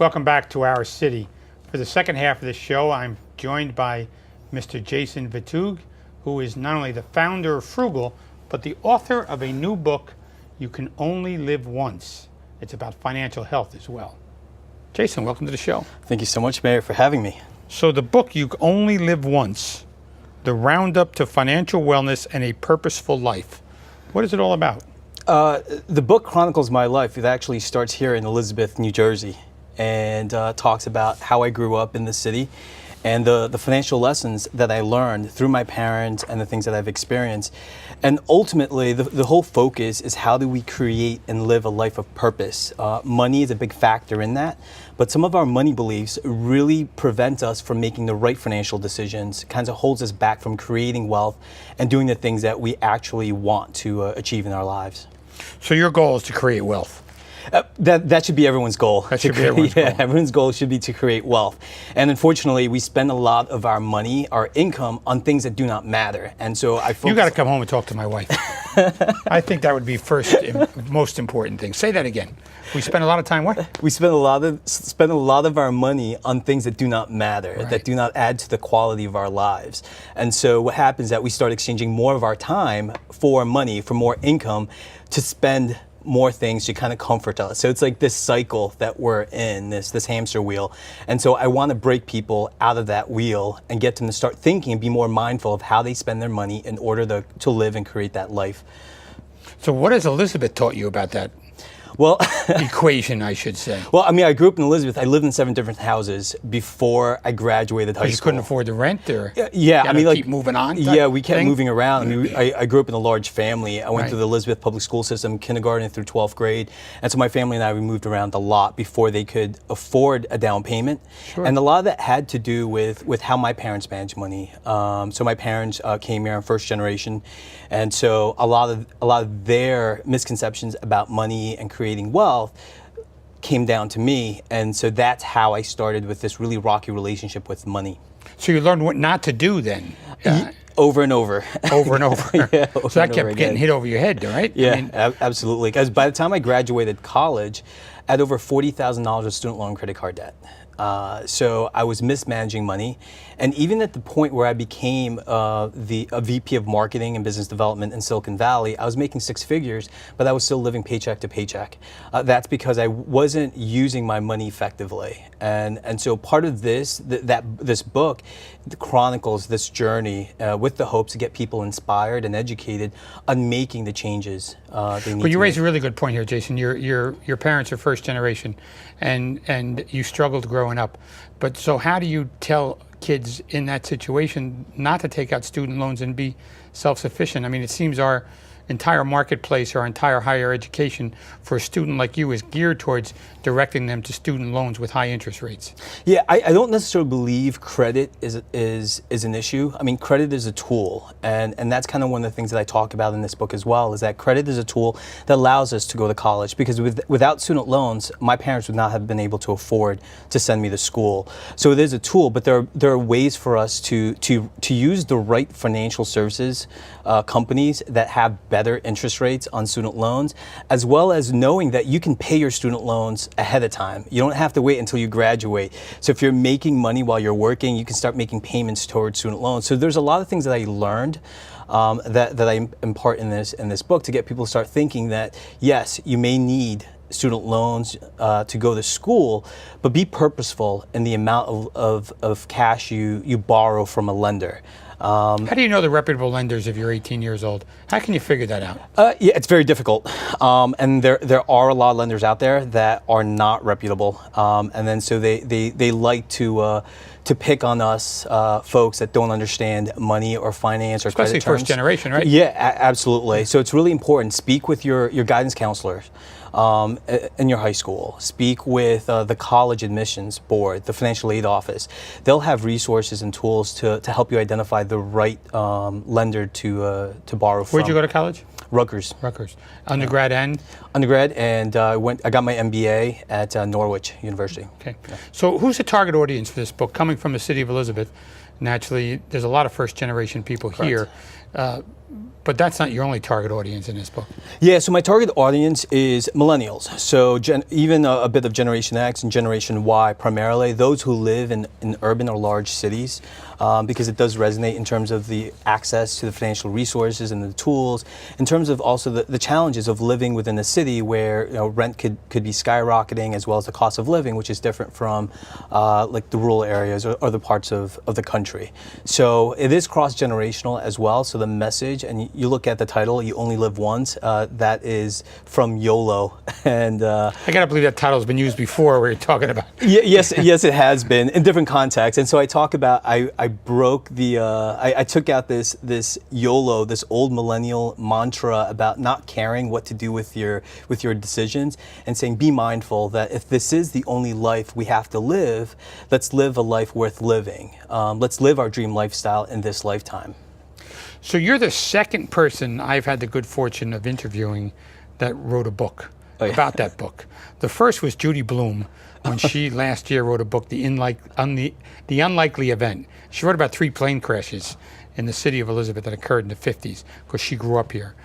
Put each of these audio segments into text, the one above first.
Welcome back to our city. For the second half of the show, I'm joined by Mr. Jason Vitug, who is not only the founder of Phroogal, but the author of a new book, You Can Only Live Once. It's about financial health as well. Jason, welcome to the show. Thank you so much, Mayor, for having me. So the book, You Can Only Live Once, the roundup to financial wellness and a purposeful life. What is it all about? The book chronicles my life. It actually starts here in Elizabeth, New Jersey, and talks about how I grew up in the city and the financial lessons that I learned through my parents and the things that I've experienced. And ultimately, the whole focus is how do we create and live a life of purpose? Money is a big factor in that, but some of our money beliefs really prevent us from making the right financial decisions, kind of holds us back from creating wealth and doing the things that we actually want to achieve in our lives. So your goal is to create wealth. That should be everyone's goal. That should be everyone's goal. Everyone's goal should be to create wealth. And unfortunately, we spend a lot of our money, our income, on things that do not matter. And so I focus. You got to come home and talk to my wife. I think that would be most important thing. Say that again. We spend a lot of time what? We spend a lot of our money on things that do not matter, right, that do not add to the quality of our lives. And so what happens is that we start exchanging more of our time for money, for more income, to spend more things to kind of comfort us. So it's like this cycle that we're in, this hamster wheel. And so I want to break people out of that wheel and get them to start thinking and be more mindful of how they spend their money in order to live and create that life. So what has Elizabeth taught you about that? Well, equation, I should say. Well, I mean, I grew up in Elizabeth. I lived in 7 different houses before I graduated high school. You couldn't afford the rent, or yeah, I mean, like keep moving on. Yeah, we kept moving around. I mean, I grew up in a large family. I went Right. through the Elizabeth public school system, kindergarten through 12th grade, and so my family and I, we moved around a lot before they could afford a down payment. Sure. And a lot of that had to do with how my parents managed money. So my parents came here in first generation, and so a lot of their misconceptions about money and creating wealth came down to me, and so that's how I started with this really rocky relationship with money. So you learned what not to do then? Over and over. Over and over. Yeah, so that kept getting hit over your head, right? Yeah, I mean, absolutely. Because by the time I graduated college, I had over $40,000 of student loan credit card debt. So I was mismanaging money. And even at the point where I became a VP of marketing and business development in Silicon Valley, I was making 6 figures, but I was still living paycheck to paycheck. That's because I wasn't using my money effectively. And so part of this book chronicles this journey with the hopes to get people inspired and educated on making the changes they need. But you raise a really good point here, Jason. Your parents are first generation, and you struggled growing up. But so how do you tell kids in that situation not to take out student loans and be self-sufficient? I mean, it seems our entire marketplace, our entire higher education for a student like you is geared towards directing them to student loans with high interest rates. Yeah, I don't necessarily believe credit is an issue. I mean, credit is a tool, and that's kind of one of the things that I talk about in this book as well, is that credit is a tool that allows us to go to college, because without student loans, my parents would not have been able to afford to send me to school. So it is a tool, but there are ways for us to use the right financial services companies that have better interest rates on student loans, as well as knowing that you can pay your student loans ahead of time. You don't have to wait until you graduate. So if you're making money while you're working, you can start making payments towards student loans. So there's a lot of things that I learned that I impart in this book to get people to start thinking that, yes, you may need student loans to go to school, but be purposeful in the amount of cash you borrow from a lender. How do you know the reputable lenders if you're 18 years old? How can you figure that out? Yeah, it's very difficult. And there are a lot of lenders out there that are not reputable. And then so they like to pick on us folks that don't understand money or finance or especially credit terms. First generation, right? Yeah, absolutely. So it's really important. Speak with your guidance counselors in your high school. Speak with the college admissions board, the financial aid office. They'll have resources and tools to help you identify the right lender to borrow from. Where'd you go to college? Rutgers. Rutgers. Undergrad and? Undergrad, and I got my MBA at Norwich University. Okay. Yeah. So who's the target audience for this book? Coming from the city of Elizabeth, naturally, there's a lot of first generation people here. But that's not your only target audience in this book. Yeah, so my target audience is millennials. So even a bit of Generation X and Generation Y primarily, those who live in urban or large cities, because it does resonate in terms of the access to the financial resources and the tools, in terms of also the challenges of living within a city where rent could be skyrocketing, as well as the cost of living, which is different from like the rural areas or other parts of the country. So it is cross-generational as well. So the message, and you look at the title, You Only Live Once, that is from YOLO. And I gotta believe that title's been used before. We're talking about. yes, it has been in different contexts. And so I talk about, I broke the, I took out this YOLO, this old millennial mantra about not caring what to do with your decisions, and saying, be mindful that if this is the only life we have to live, let's live a life worth living. Let's live our dream lifestyle in this lifetime. So you're the second person I've had the good fortune of interviewing that wrote a book about that book. The first was Judy Blume, when she last year wrote a book, The Unlikely Event. She wrote about 3 plane crashes in the city of Elizabeth that occurred in the 50s, because she grew up here.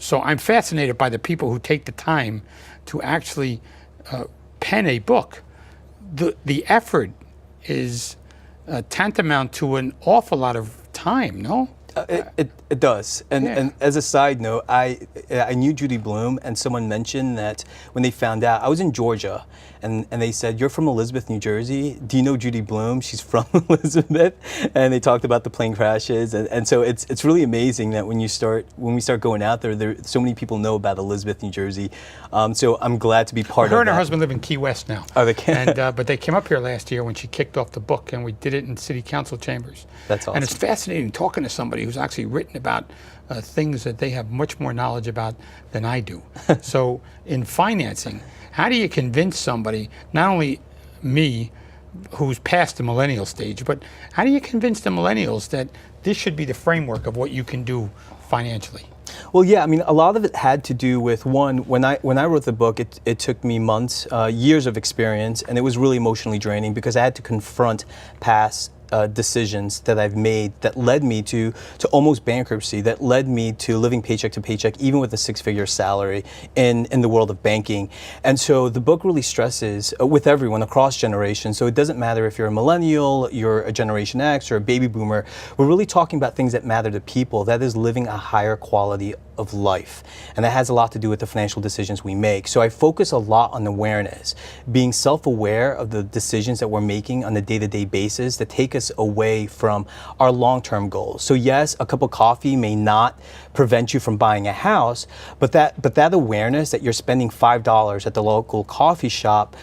So I'm fascinated by the people who take the time to actually pen a book. The effort is tantamount to an awful lot of time, no? It does. And as a side note, I knew Judy Blume, and someone mentioned that when they found out, I was in Georgia, and they said, you're from Elizabeth, New Jersey. Do you know Judy Blume? She's from Elizabeth. And they talked about the plane crashes. And so it's really amazing that when we start going out there, so many people know about Elizabeth, New Jersey. So I'm glad to be part of that. Her and her husband live in Key West now. Oh, they can. But they came up here last year when she kicked off the book, and we did it in city council chambers. That's awesome. And it's fascinating talking to somebody who's actually written about things that they have much more knowledge about than I do. So in financing, how do you convince somebody, not only me, who's past the millennial stage, but how do you convince the millennials that this should be the framework of what you can do financially? Well, yeah, I mean, a lot of it had to do with, one, when I wrote the book, it took me months, years of experience, and it was really emotionally draining because I had to confront past decisions that I've made that led me to almost bankruptcy, that led me to living paycheck to paycheck, even with a 6-figure salary in the world of banking. And so the book really stresses with everyone across generations. So it doesn't matter if you're a millennial, you're a Generation X, or a baby boomer. We're really talking about things that matter to people. That is living a higher quality of life. And that has a lot to do with the financial decisions we make. So I focus a lot on awareness, being self-aware of the decisions that we're making on a day-to-day basis that take us away from our long-term goals. So yes, a cup of coffee may not prevent you from buying a house, but that awareness that you're spending $5 at the local coffee shop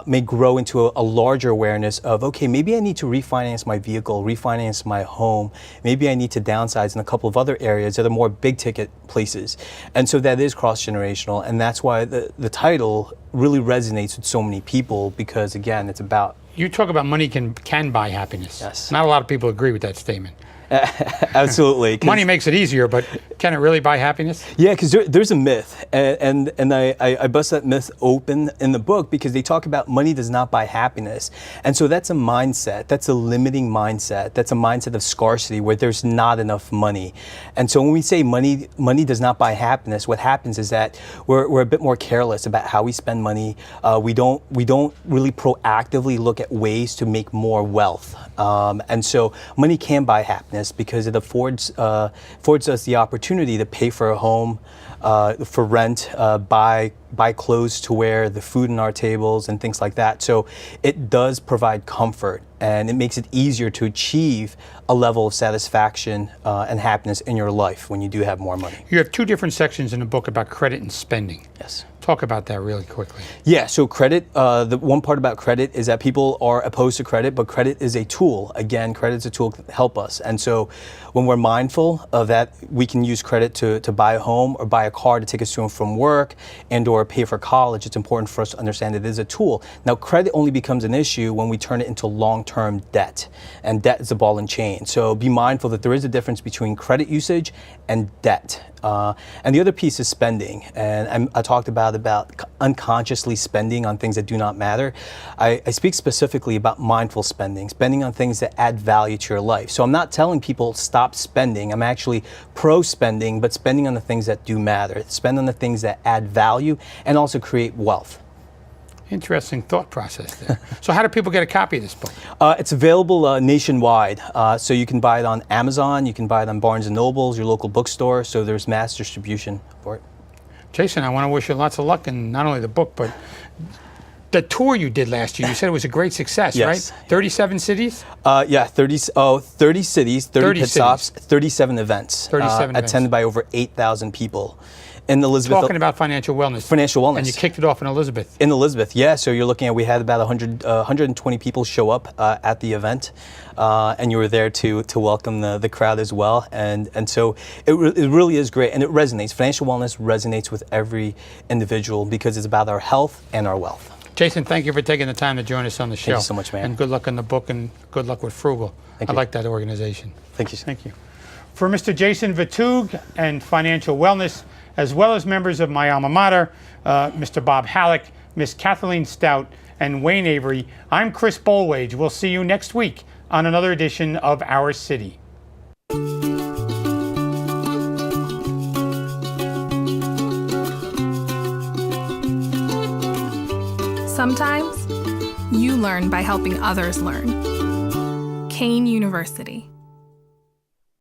may grow into a larger awareness of, okay, maybe I need to refinance my vehicle, refinance my home. Maybe I need to downsize in a couple of other areas that are more big-ticket places. And so that is cross-generational, and that's why the title really resonates with so many people, because again, it's about... You talk about money can buy happiness. Yes. Not a lot of people agree with that statement. Absolutely. Money makes it easier, but can it really buy happiness? Yeah, because there's a myth, and I bust that myth open in the book, because they talk about money does not buy happiness. And so that's a mindset, that's a limiting mindset, that's a mindset of scarcity where there's not enough money. And so when we say money does not buy happiness, what happens is that we're a bit more careless about how we spend money. We don't really proactively look at ways to make more wealth. And so money can buy happiness, because it affords us the opportunity to pay for a home, for rent, buy clothes to wear, the food on our tables, and things like that. So it does provide comfort, and it makes it easier to achieve a level of satisfaction and happiness in your life when you do have more money. You have 2 different sections in the book about credit and spending. Yes. Talk about that really quickly. Yeah, so credit, the one part about credit is that people are opposed to credit, but credit is a tool. Again, credit is a tool to help us. And so when we're mindful of that, we can use credit to buy a home or buy a car to take us to and from work and or pay for college. It's important for us to understand it is a tool. Now, credit only becomes an issue when we turn it into long-term debt. And debt is a ball and chain. So be mindful that there is a difference between credit usage and debt. And the other piece is spending. And I talked about unconsciously spending on things that do not matter. I speak specifically about mindful spending, spending on things that add value to your life. So I'm not telling people stop spending. I'm actually pro-spending, but spending on the things that do matter. Spend on the things that add value and also create wealth. Interesting thought process there. So how do people get a copy of this book? It's available nationwide. So you can buy it on Amazon, you can buy it on Barnes & Noble's, your local bookstore, so there's mass distribution for it. Jason, I want to wish you lots of luck in not only the book, but the tour you did last year. You said it was a great success, Yes. right? 37 cities? Yeah, 30 cities, 30 pit stops, 37 events. 37 events. Attended by over 8,000 people. In Elizabeth, Talking about financial wellness. Financial wellness. And you kicked it off in Elizabeth. In Elizabeth, yeah. So you're looking at, we had about 120 people show up at the event, and you were there to welcome the crowd as well. And so it really is great, and it resonates. Financial wellness resonates with every individual because it's about our health and our wealth. Jason, thank you for taking the time to join us on the show. Thank you so much, man. And good luck on the book, and good luck with Phroogal. Thank I you. like that organization. Thank you. Thank you. For Mr. Jason Vitug and Financial Wellness, as well as members of my alma mater, Mr. Bob Halleck, Miss Kathleen Stout, and Wayne Avery, I'm Chris Bolwage. We'll see you next week on another edition of Our City. Sometimes you learn by helping others learn. Kane University.